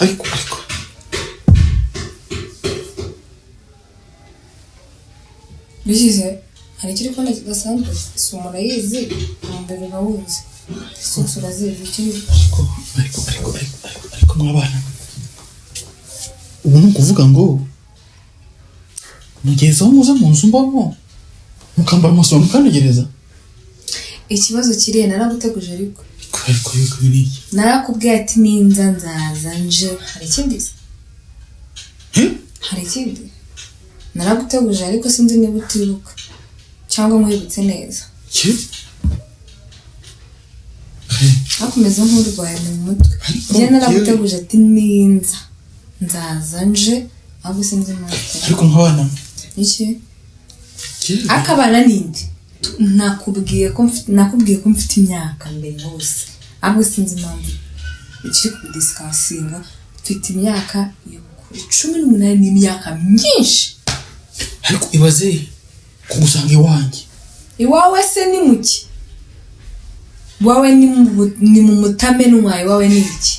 ariko bizize hari ikiri kubona kidasanzwe si umuntu ayizi mbere urawuzi sose urazizi ikindi ariko mwabana ubu ni ukuvuga ngo mugeze aho muza mu nzu mbamo mukambara amasomo mukanegereza ikibazo kiriye naraguteguje ariko biriki narakubwiye ati ninza nzaza nje hari ikindi hari ikindi naraguteguje ariko sinzi niba utibuka cyangwa nkwibutse neza akomeza nk'urwaye mu mutwe njye naraguteguje ati ninza nzaza nje ahubwo sinzi impamvu ariko nk'abana iki akabana nindi nakubwiye ko mfite imyaka mbere hose ahubwo sinzi impamvu ikiri kubidisikasinga mfite imyaka 18 n'imyaka myinshi ariko ibaze kugusanga iwanjye iwawe se ni muki wawe ni mu mutamenwa iwawe ni iki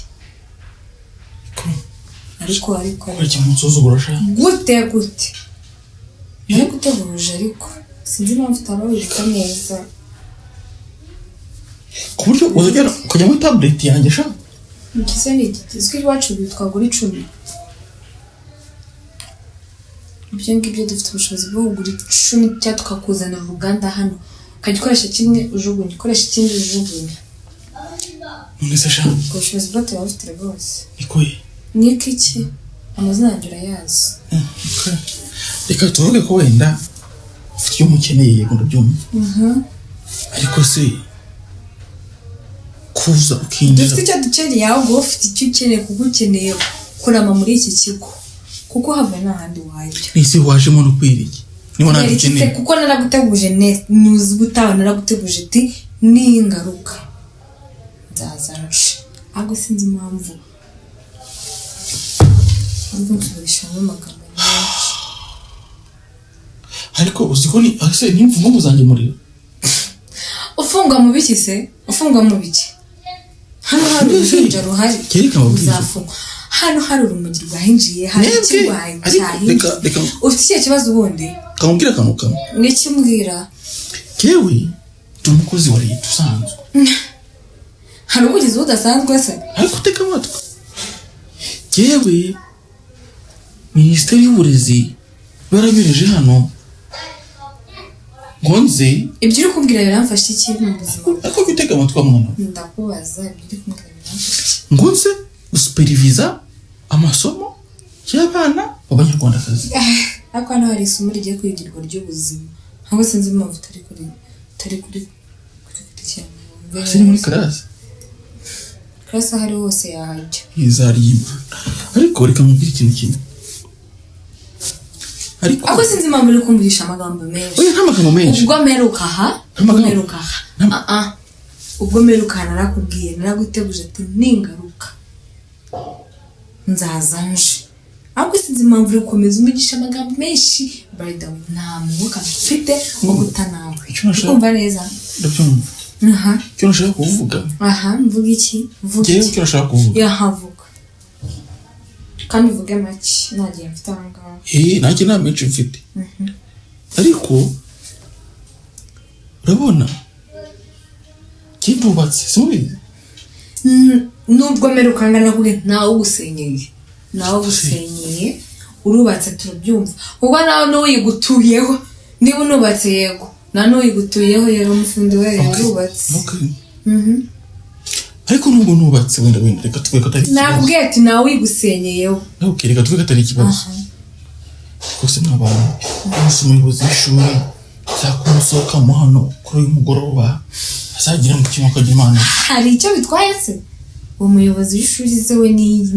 ariko iki munsozo burashaka gute ariko uteguruje ariko sinzi impamvu utabawibuka neza ku buryo uzagera ukajya muri tablet yanjye sha ikise ni igizwe iwacu bitwagura 10 ibyo ngibyo dufite ubushobozi bwo kugura 10 cyangwa tukakuzanira uruganda hano ukagikoresha kimwe ujugunye ukoresha ikindi ujugunye none se sha ubushobozi bwo turabufite rwose ikoye niki iki amazina yanjye urayazi reka tuvuge ko wenda ufite icyo mukeneye yego ndabyumva ariko se kuza ukinjira dufite icyo dukeneye ahubwo ufite icyo ukeneye kuko ukeneye kurama muri iki kigo kuko have n'ahandi wajya nisi wajemo no kwiriki niba nadukeneye kuko naraguteguje news gutaha naraguteguje ati n'ingaruka nzaza nje ahubwo sinzi impamvu nzumvisha n'amagambo menshi ariko uziko ni ase nimvuga muzange muriro ufunga mu biki se ufunga mu biki hano hari uruhinja ruhari uzafunga hano hari urumuri rwahinjiye hari ikirwaye cyahinjiye ufite ikihe kibazo ubundi kamubwira kamukamo n'ikimbwira kewe tumukozi wa leta usanzwe hari ubugizi budasanzwe se ariko teka amatwi kewe Minisiteri y'Uburezi barabireje hano ngonze ibyo uri kumbwira biramfasha iki mu buzima ariko gutega amatwi mwana ndakubaza ibyo uri kumbwira biramfasha ngonze gusupervisa amasomo y'abana b'abanyarwandakazi ariko hano hari isomo rigiye kwigirwa ry'ubuzima ntabwo sinzi impamvu tari kuri cyane sini muri classe ahari hose yahajya izarima ariko reka mubwire ikintu kimwe ariko sinzi impamvu uri kumvisha amagambo menshi oya nk'amagambo menshi ubwo meruka ubwo meruka narakubwiye naraguteguje ati n'ingaruka nzaza nje ahubwo sinzi impamvu uri gukomeza umugisha amagambo menshi by the way nta mwuka mfite ngo guta nawe ukumva neza ndabyumva icyo nashaka kuvuga mvuga iki icyo nashaka kuvuga yahavuga kandi uvuge make nagiye mfite ahangaha nanjye nta menshi mfite ariko urabona kintubatse simubizi nubwo meruka ngana nakubwiye nawe ugusenyeye urubatse turabyumva ubwo nawe n'uyigutuyeho niba unubatse yego na n'uyigutuyeho yego umufundi we yarubatse ariko nubwo nubatse wenda reka tuvuge ko atari nakubwiye ati nawe uyigusenyeyeho reka tuvuge ko atari ikibazo kose n'abantu bose umuyobozi w'ishuri zakumusohokamo hano kuri uyu mugoroba azagira mu kimwe akajya imana hari icyo bitwaye se uwo muyobozi w'ishuri se we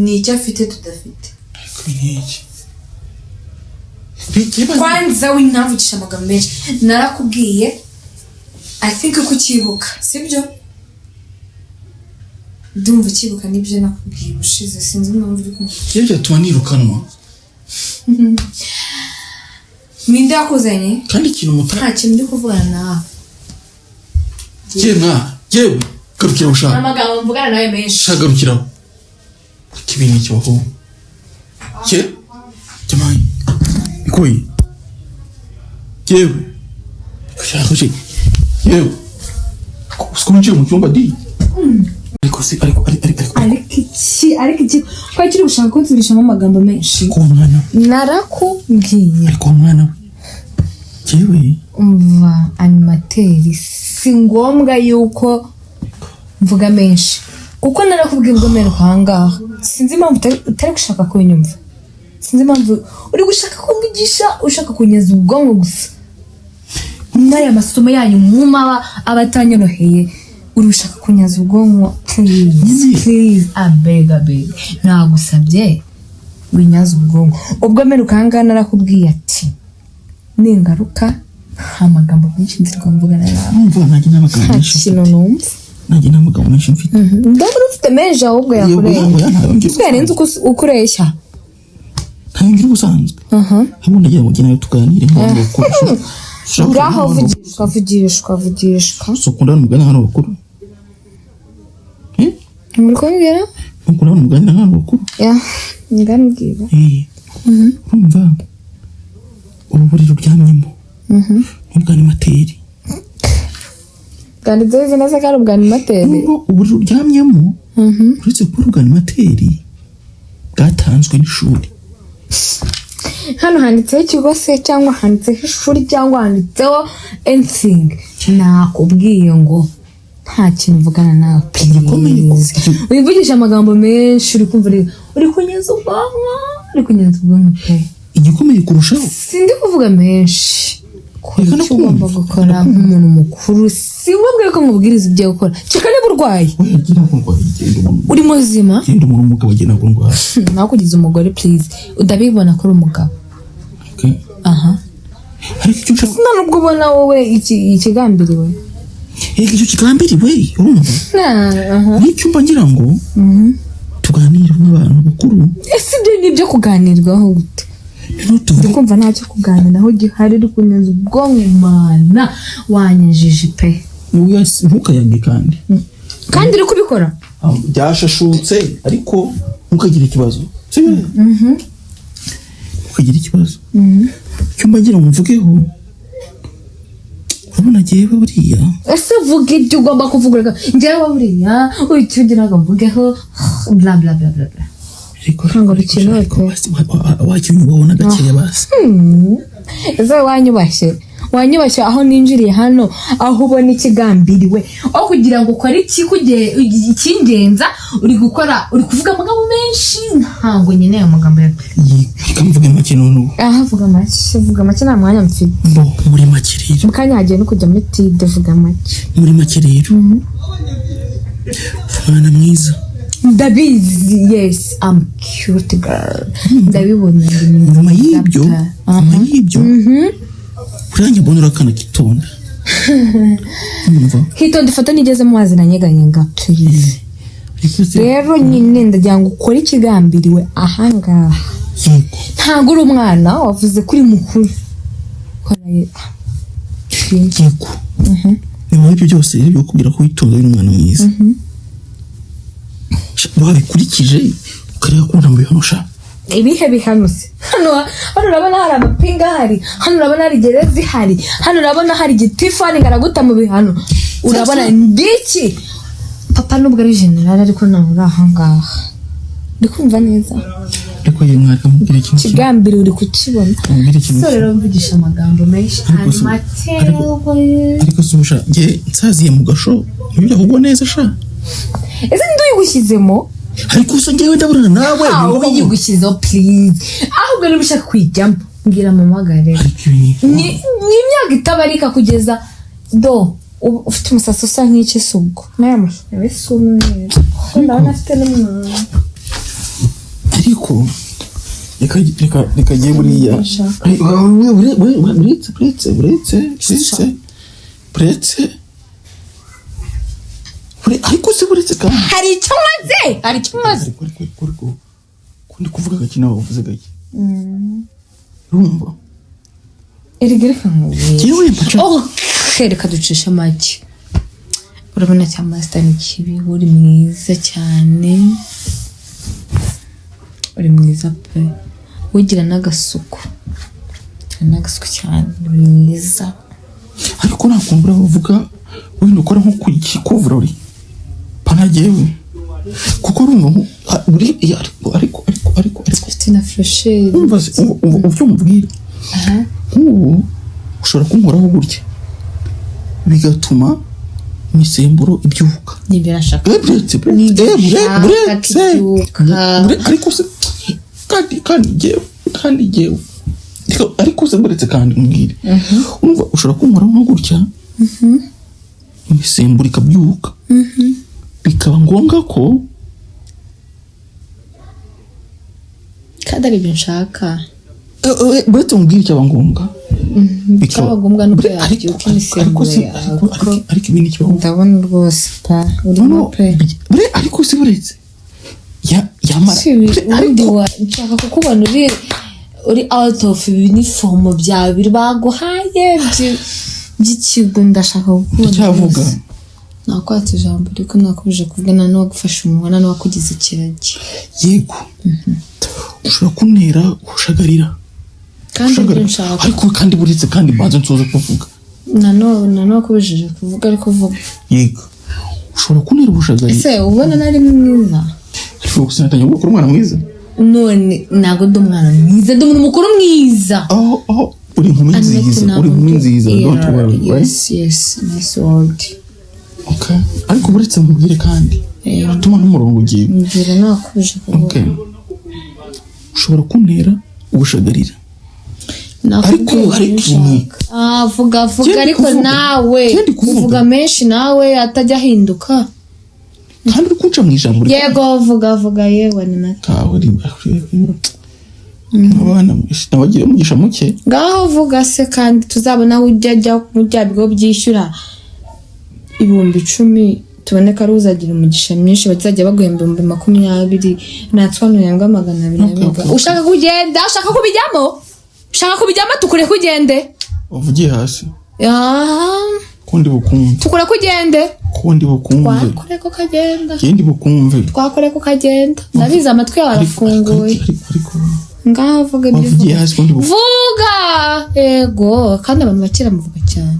ni icyo afite tudafite ariko ni iki kwanza w'intavugisha amagambo menshi narakubwiye I think ko ukibuka sibyo ndumva ukibuka n'ibyo nakubwiye ubushize sinzi impamvu uri kumva iyo byatuma nirukanwa ninde yakuzanye kandi ikintu nta kintu ndi kuvugana nawe yewe garukira ushaka amagambo mvugana nawe menshi shagarukira kibini cyoho ke jamani ikoyi yewe shaka shi yewe usikunjira mu cyumba di ariko iki kwa kiri gushaka kunsubirishamo amagambo menshi ko mwana narakubwiye ariko mwana yewe umva animateur si ngombwa yuko mvuga menshi kuko narakubwiye ubwo mero hangaha sinzi impamvu utari gushaka kunyumva sinzi impamvu uri gushaka kumwigisha ushaka kunyeza ubwonko gusa n'aya masomo yanyu mumaba abatanyoroheye uri gushaka kunyaza ubwonko please abega nagusabye winyaza ubwonko ubwo mero hangaha narakubwiye ati ningaruka nta magambo menshi nzirwa mvugana nawe umva nanjye n'amagambo menshi kintu numva nanjye n'amagambo menshi mfite ndabona ufite menshi ahubwo yakureshya twarenze ukureshya ntayo ngira ubusanzwe hamwe nagira ngo nawe tuganire nk'abantu bakuru ngaho vugishwa so kundana umugani nk'abantu bakuru muri kubibwira kundana umugani nk'abantu bakuru nganubwira urumva uburiri uryamyemo n'ubwa animateri bwanditseho izina se kandi ubwa animateri uburiri uryamyemo uretse kuba ubwa animateri bwatanzwe n'ishuri hano handitseho ikigo se cyangwa handitseho ishuri cyangwa handitseho anything nakubwiye ngo nta kintu mvugana nawe please wivugisha amagambo menshi uri kumva uri kunyeza ubwonko pe igikomeye kurushaho sindi kuvuga menshi icyo ugomba gukora nk'umuntu mukuru si ngombwa ko nkubwiriza ibyo gukora cyeka niba urwaye uri muzima genda umuntu umugabo agenda ngo ndwaye nakugize umugore please udabibona ko uri umugabo ariko icyo ushaka nubwo ubona wowe ikigambiriwe icyo kigambiriwe urumva n'icyumba ngira ngo tuganire nk'abantu bakuru ese ibyo ni ibyo kuganirwaho gute ndi kumva ntacyo kuganiraho gihari uri kunyeza ubwonko mana wanyejije pe ntukayange kandi uri kubikora byashashutse ariko ntukagire ikibazo ntukagire ikibazo icyumba ngira ngo mvugeho urabona ngewe buriya ese vuga ibyo ugomba kuvuga ngewe buriya icyo ugira ngo mvugeho bla bla bla bla bla ntabwo bikenewe ko wacyunyubaho na gakeya basi ese wanyubashye aho ninjiriye hano aho ubona ikigambiriwe aho kugira ngo ukore ikingenza uri kuvuga amagambo menshi ntabwo nyine ayo magambo mvuga make noneho vuga make nta mwanya mfite muri make rero mu kanya hagiye no kujya muri tide vuga make muri make rero umwana mwiza ndabizi yes I'm cute girl ndabibona nyuma y'ibyo uranjye mbona urakana kitonda hitonda ifata nigeze mu mazi nanyeganyega please rero nyine ndagira ngo ukore ikigambiriwe ahangaha ntabwo uri umwana wavuze kuri mukuru yego nyuma y'ibyo byose rero kubwira ko witonda uri umwana mwiza wabikurikije ukareba ko mu bihano sha ibihe bihano se hano urabona hari amapinga ahari hano urabona hari gereza ihari hano urabona hari gitifani ngaraguta mu bihano urabona ndiki papa nubwo ari general ariko nawe uri ahangaha ndi kumva neza ariko yewe mwaka mubwira ikintu kigambira uri kukibona so rero mvugisha amagambo menshi ariko subusha nge nsaziye mu gasho ntibyo kugwa neza sha ese nduyigushyizemo ariko usa ngewe ndaburana nawe ngo yigushyizeho please ahubwo niba ushaka kwijyamo mbwira mamagare ni imyaka itabarika kugeza ufite umusatsi usa nk'iki se ubwo n'aya mashusho ese umweru ndabona afite n'umwana ariko reka giye buriya buretse ariko se buretse kandi hari icyo maze kundi kuvuga gake nawe uvuze gake urumva erega reka nkubwire reka ducisha make urabona cya master ni kibi uri mwiza cyane uri mwiza pe ugira n'agasuku cyane mwiza ariko nakumbura bavuga wenda ukora nko kukikuvura panagewe kuko urumva uri ariko ufite na fresher umva uvyo mubwira nk'ubu ushobora kunkoraho gutya bigatuma imisemburo ibyuka nibirashaka ariko se kandi jewe ariko se buretse kandi mbwire umva ushobora kunkoraho nko gutya imisemburo ikabyuka bikaba ngombwa ko kandi ari ibyo nshaka buretse mubwire icyaba ngombwa bikaba ngombwa nuko yabyuka imisemburo ariko ibindi kibaho ndabona rwose pa urimo pe ariko se buretse yamara nshaka kukubona uri out of uniform byawe biri baguhaye by'ikigo ndashaka gukunda cyavuga nakwatse ijambo ariko nakubije kuvugana no gufasha umuntu no wakugize ikiragi yego ushobora kuntera gushagarira kandi nshaka ariko kandi buretse kandi banze nsoze kuvuga nano wakubije kuvuga ariko vuga yego ushobora kuntera gushagarira ese ubona nari mwiza ariko sinatanya gukora umwana mwiza none nago ndo mwana mwiza ndo mukuru mwiza uri nkumi nziza don't worry yes nice word okay ariko buretse mubwire kandi atuma n'umurongo ugiye mbwira nakubije kuvuga okay ushobora kuntera ubushagarira ariko hari vuga ariko nawe kuvuga menshi nawe atajya ahinduka kandi uri kunca mu ijambo yego vuga yewe ni nata abana nabagiye mugisha muke ngaho vuga se kandi tuzabona aho ujya mu bya bigo byishyura 10,000 tuboneka ari uzagira umugisha myinshi bazajya baguhemba 20,000 natwanuye ngo 200 ushaka kugenda ushaka kubijyamo tukure kugende uvugiye hasi kundi bukumve tukure kugende kundi bukumve twakore ko kagenda kendi bukumve twakore ko kagenda ndabiza amatwi yawe arafunguye ngaho vuga ibyo vuga ego kandi abantu bakira muvuga cyane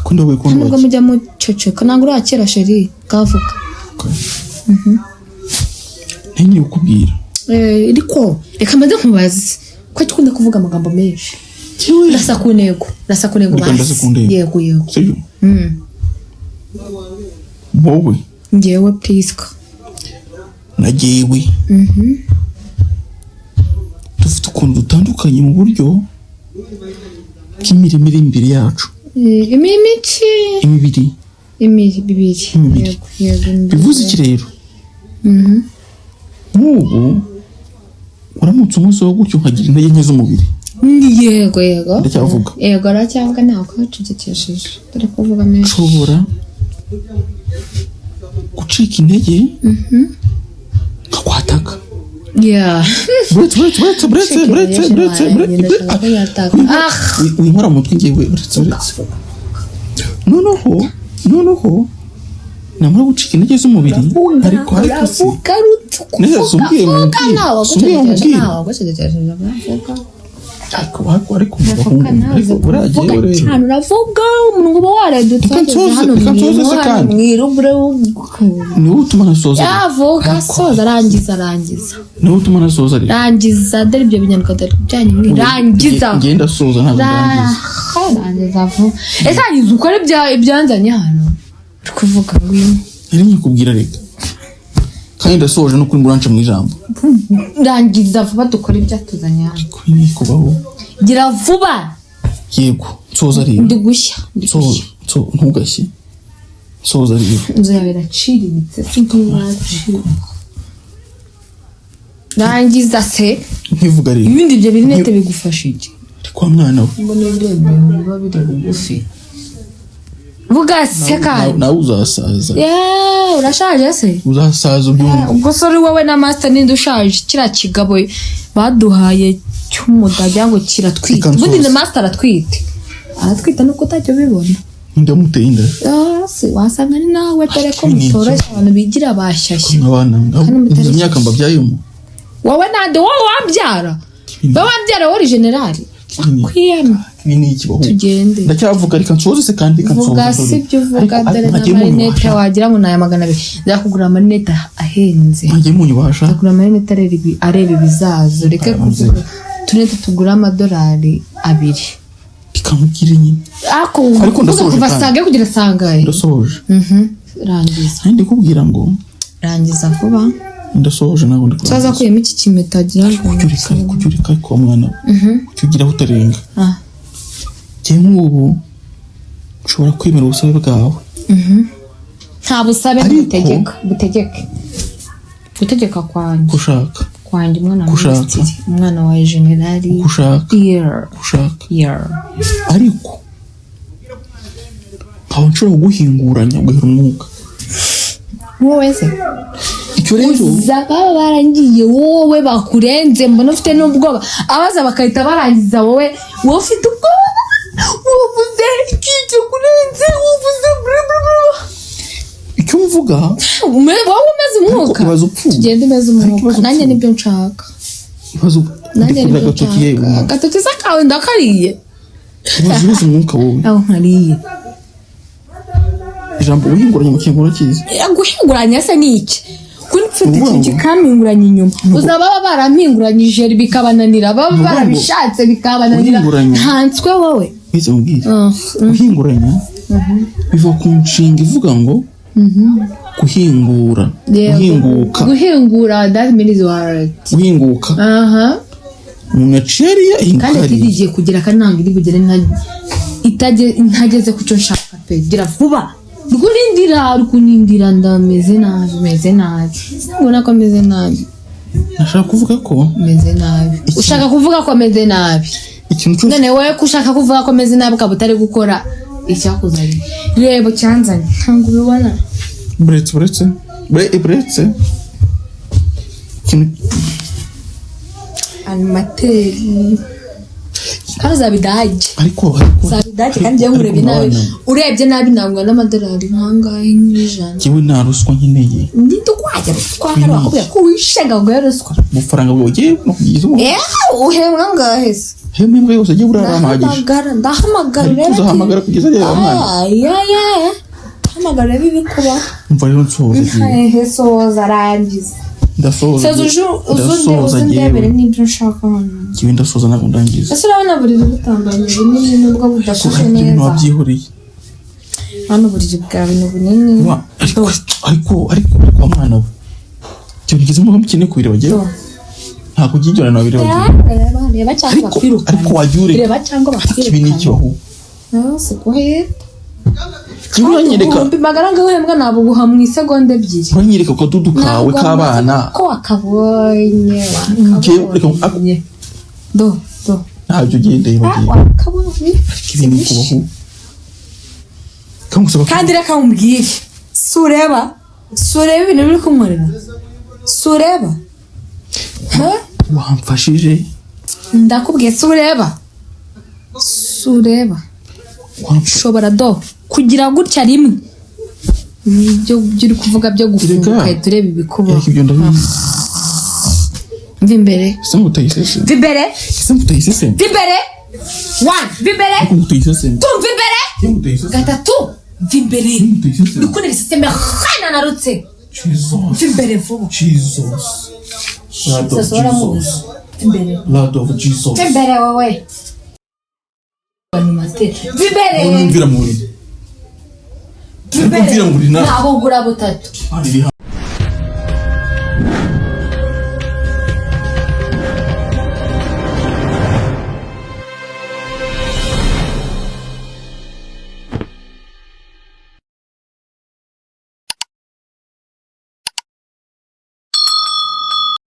kundi wikunda nubwo mujya mu ceceka nangwa urakira sheri kavuga nini ukubwira iriko reka maze nkubaze ko tukunda kuvuga amagambo menshi rasa ku ntego basi yego wowe ngewe Priska nagewe dufite ukuntu dutandukanye mu buryo bw'imirimo iri imbere yacu imibiri bivuze iki rero nk'ubu uramutse umunsi wo gutyo ukagira intege nke z'umubiri yego ndacyavuga yego aracyavuga ntawe kucecekesheje dore kuvuga menshi nshobora gucika intege nkakwataka buretse winkora mu mutwe ngewe buretse noneho namara gucika intege z'umubiri ariko neza sumbwiye ariko buragiye rero uravuga umuntu ngo waradutse hano niwe utuma nasoza yavuga soza rangiza niwe utuma nasoza rero rangiza dore ibyo binyarwanda byanyu mwirangiza ngenda soza ntabwo ndangiza vuba ese hangiza ukore ibyanzanye hano kuvuga ngwino nari nkikubwira reka kandi ndasoje no kuri muranca mu ijambo rangiza vuba dukora ibyatuzanye hano kwini kubaho gira vuba yego soza rero ndigushya ntugashye soza rero inzu yawe iraciriritse sinkuwacu rangiza se nkivuga rero ibindi byo birinete bigufasha iki ariko mwana we mbona biba biri bugufi vuga seka nawe uzasaza urashaje se uzasaza ubwo sori wowe na master ninde ushaje kira kigabo baduhaye cy'umudajya ngo kiratwite ubundi na master aratwite nuko utacyo bibona ndamuteye inda si wasanga ni nawe dore ko mutoroshye abantu bigira bashyashye abana mu myaka mbabyayemo wowe nande wowe wambyara wari generali kwiyama ni ikibaho tugende ndacyavuga reka nsoze se kandi vuga si byo vuga dore na marinete wagira ngo naya 200 zakugura marinete ahenze ngiye mu nyubasha zakugura marinete arebe bizazo reke kuvuga tunete tugura $2 bikamubwira nyine ariko ndasoje basange kugira sangaye ndasoje rangiza ndi kubwira ngo rangiza vuba ndasoje nago ndi tsaza kuyema iki kimetagira ngo kucyurika ko mwana kugira utarenga ubu ushobora kwemera ubusabe bwawe nta busabe gutegeka kwanjye gushaka kwanjye umwana wa generali gushaka ariko aho nshobora guhinguranya ugahera umwuka wowe se icyo rero baba barangiye wowe bakurenze mbona ufite n'ubwoba abaza bakahita barangiza wowe ufite ubwoba uvuze ikicyo kurenze uvuze icyo mvuga wowe umeze umwuka tugende umeze umwuka nanjye nibyo nshaka nanjye nibyo nshaka agatoki zakawe ndakariye ubuze umwuka wowe aho nkariye ijambo uhinguranya mu kingura cyiza guhinguranya se ni iki kuri mfite ikintu kaminguranya inyuma uzaba barampinguranyije bikabananira baba barabishatse bikabananira ntanswe wowe bize mubwira guhinguranya biva ku nshinga ivuga ngo guhingura that means word guhinguka umuntu yaciye kandi tigiye kugira kananga iri bugere intageze ku cyo nshaka pe gira vuba rukunindira ndameze nabi ubona ko meze nabi nashaka kuvuga ko meze nabi ushaka kuvuga ko meze nabi none wowe kushaka kuvuga ko meze nabi ukaba gukora icyakuzanye rebo cyanzanye ntabwo ubibona buretse animateur kandi zabidaje ariko zabidaje kandi urebye nabi ntabwo n'amadolari nkangahe nk'ijana kiwe nta ruswa nkeneye ndi tukwajya twakara bakubwira ko wishenga ngo yaruswa ubufaranga bwogiye no kugiza uhembwa ngahe se hemwe yose agiye buraramagije ndahamagara kugeza rero mwana hamagara bibi kuba umva rero nsoza soza rangiza ndasoza ndebere n'ibyo nshaka hano kiwe ndasoza ntabwo ndangiza ese urabona buriri butambanye bunini nubwo budashashe neza wabyihuriye hano buriri bwawe ni bunini ariko kwa mwana we cyo bigeze mu mukene kwireba giye ntabwo ugijyana na bireba reba cyangwa bakwiruka ariko wagyure reba cyangwa bakwiruka ibi ni cyo se kuhe uranyereka magaranga wembwa nabo guha mu isegonda 2 uranyereka ko dudukawe kabana ko wakabonye do ntabyo gendeye bagiye wakabonye ibintu kubaho kandi reka umbwire sureba ibintu biri kumurira sureba wamfashije ndakubwiye sureba ushobora kugira gutya rimwe ibyo uri kuvuga byo gufunguka tureba ibikuba ibyo ndabizi vimbere vimbere gatatu vimbere dukunere systeme khana narutse vimbere vuba Lord of Jesus vimbere wowe animateur vimbere nabo gura butatu